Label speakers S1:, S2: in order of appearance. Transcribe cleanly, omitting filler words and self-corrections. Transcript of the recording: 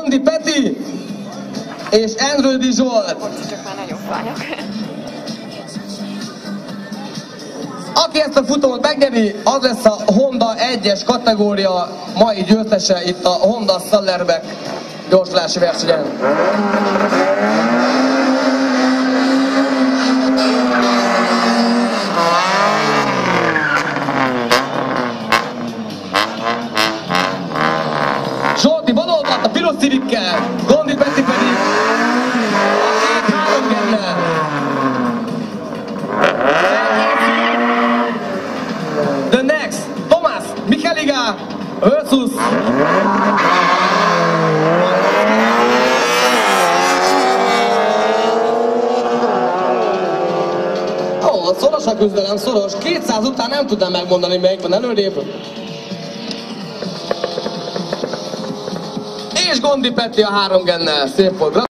S1: Gondi Peti és Endrődi Zsolt.
S2: Csak már nagyon fájak.
S1: Aki ezt a futamot megnyeri, az lesz a Honda 1-es kategória mai győztese itt a Honda Sallerbeck gyorsulási versenyen. Zsolti bal oldalt a piros cirikkel, Gondi Peti pedig a kék háromgennel. The next, Tomás Micheliga versus szoros a küzdelem, szoros. 200 után nem tudnám megmondani, melyik van előrébb. És Gondi Peti a háromgennel. Szép volt.